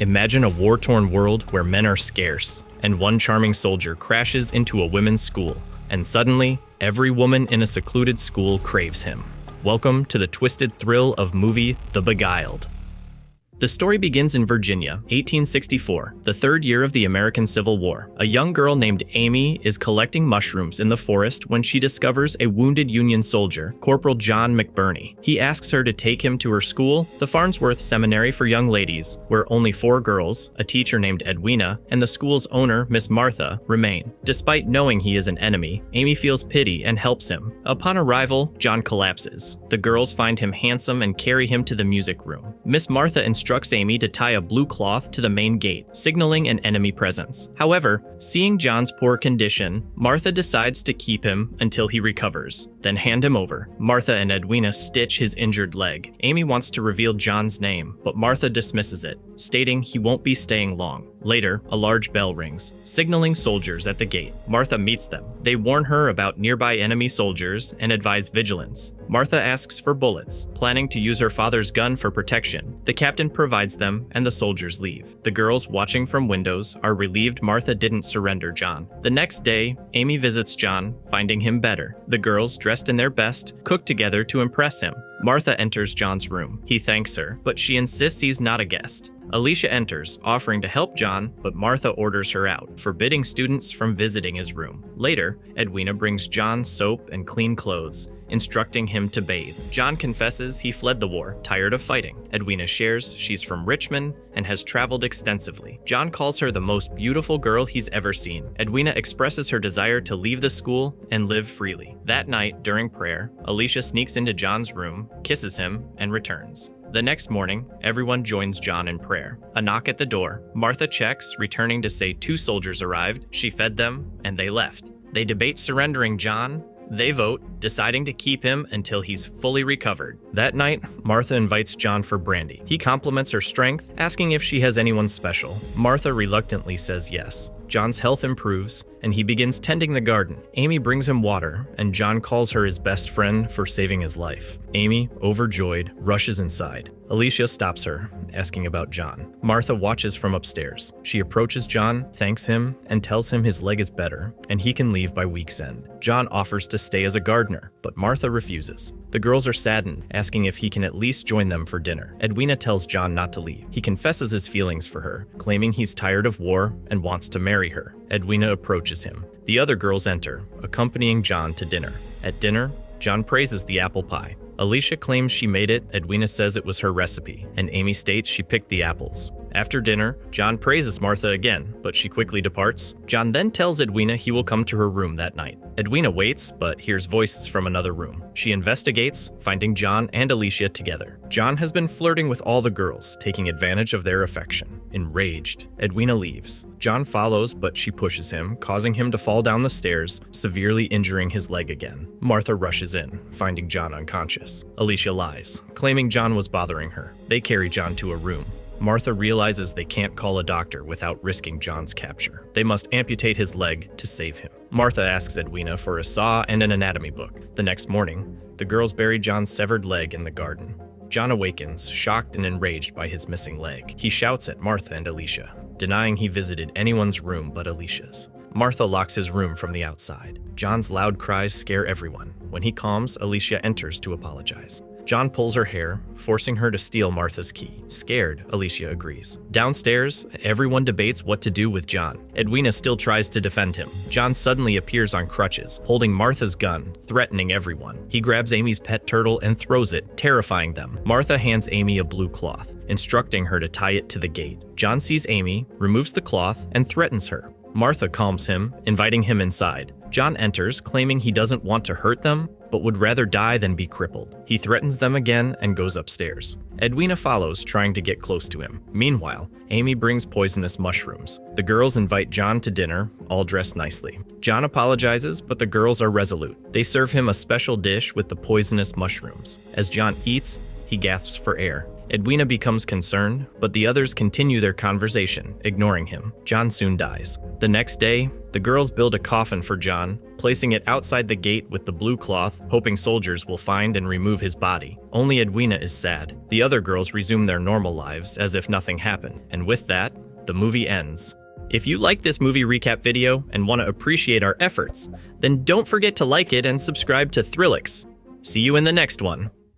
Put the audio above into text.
Imagine a war-torn world where men are scarce, and one charming soldier crashes into a women's school, and suddenly, every woman in a secluded school craves him. Welcome to the twisted thrill of movie The Beguiled. The story begins in Virginia, 1864, the third year of the American Civil War. A young girl named Amy is collecting mushrooms in the forest when she discovers a wounded Union soldier, Corporal John McBurney. He asks her to take him to her school, the Farnsworth Seminary for Young Ladies, where only 4 girls, a teacher named Edwina, and the school's owner, Miss Martha, remain. Despite knowing he is an enemy, Amy feels pity and helps him. Upon arrival, John collapses. The girls find him handsome and carry him to the music room. Miss Martha instructs Amy to tie a blue cloth to the main gate, signaling an enemy presence. However, seeing John's poor condition, Martha decides to keep him until he recovers, then hand him over. Martha and Edwina stitch his injured leg. Amy wants to reveal John's name, but Martha dismisses it, stating he won't be staying long. Later, a large bell rings, signaling soldiers at the gate. Martha meets them. They warn her about nearby enemy soldiers and advise vigilance. Martha asks for bullets, planning to use her father's gun for protection. The captain provides them, and the soldiers leave. The girls watching from windows are relieved Martha didn't surrender John. The next day, Amy visits John, finding him better. The girls, dressed in their best, cook together to impress him. Martha enters John's room. He thanks her, but she insists he's not a guest. Alicia enters, offering to help John, but Martha orders her out, forbidding students from visiting his room. Later, Edwina brings John soap and clean clothes, instructing him to bathe. John confesses he fled the war, tired of fighting. Edwina shares she's from Richmond and has traveled extensively. John calls her the most beautiful girl he's ever seen. Edwina expresses her desire to leave the school and live freely. That night, during prayer, Alicia sneaks into John's room, kisses him, and returns. The next morning, everyone joins John in prayer. A knock at the door. Martha checks, returning to say 2 soldiers arrived, she fed them, and they left. They debate surrendering John. They vote, deciding to keep him until he's fully recovered. That night, Martha invites John for brandy. He compliments her strength, asking if she has anyone special. Martha reluctantly says yes. John's health improves, and he begins tending the garden. Amy brings him water, and John calls her his best friend for saving his life. Amy, overjoyed, rushes inside. Alicia stops her, asking about John. Martha watches from upstairs. She approaches John, thanks him, and tells him his leg is better, and he can leave by week's end. John offers to stay as a gardener, but Martha refuses. The girls are saddened, asking if he can at least join them for dinner. Edwina tells John not to leave. He confesses his feelings for her, claiming he's tired of war and wants to marry her. Edwina approaches him. The other girls enter, accompanying John to dinner. At dinner, John praises the apple pie. Alicia claims she made it, Edwina says it was her recipe, and Amy states she picked the apples. After dinner, John praises Martha again, but she quickly departs. John then tells Edwina he will come to her room that night. Edwina waits, but hears voices from another room. She investigates, finding John and Alicia together. John has been flirting with all the girls, taking advantage of their affection. Enraged, Edwina leaves. John follows, but she pushes him, causing him to fall down the stairs, severely injuring his leg again. Martha rushes in, finding John unconscious. Alicia lies, claiming John was bothering her. They carry John to a room. Martha realizes they can't call a doctor without risking John's capture. They must amputate his leg to save him. Martha asks Edwina for a saw and an anatomy book. The next morning, the girls bury John's severed leg in the garden. John awakens, shocked and enraged by his missing leg. He shouts at Martha and Alicia, denying he visited anyone's room but Alicia's. Martha locks his room from the outside. John's loud cries scare everyone. When he calms, Alicia enters to apologize. John pulls her hair, forcing her to steal Martha's key. Scared, Alicia agrees. Downstairs, everyone debates what to do with John. Edwina still tries to defend him. John suddenly appears on crutches, holding Martha's gun, threatening everyone. He grabs Amy's pet turtle and throws it, terrifying them. Martha hands Amy a blue cloth, instructing her to tie it to the gate. John sees Amy, removes the cloth, and threatens her. Martha calms him, inviting him inside. John enters, claiming he doesn't want to hurt them, but would rather die than be crippled. He threatens them again and goes upstairs. Edwina follows, trying to get close to him. Meanwhile, Amy brings poisonous mushrooms. The girls invite John to dinner, all dressed nicely. John apologizes, but the girls are resolute. They serve him a special dish with the poisonous mushrooms. As John eats, he gasps for air. Edwina becomes concerned, but the others continue their conversation, ignoring him. John soon dies. The next day, the girls build a coffin for John, placing it outside the gate with the blue cloth, hoping soldiers will find and remove his body. Only Edwina is sad. The other girls resume their normal lives as if nothing happened. And with that, the movie ends. If you like this movie recap video and want to appreciate our efforts, then don't forget to like it and subscribe to Thrillix. See you in the next one.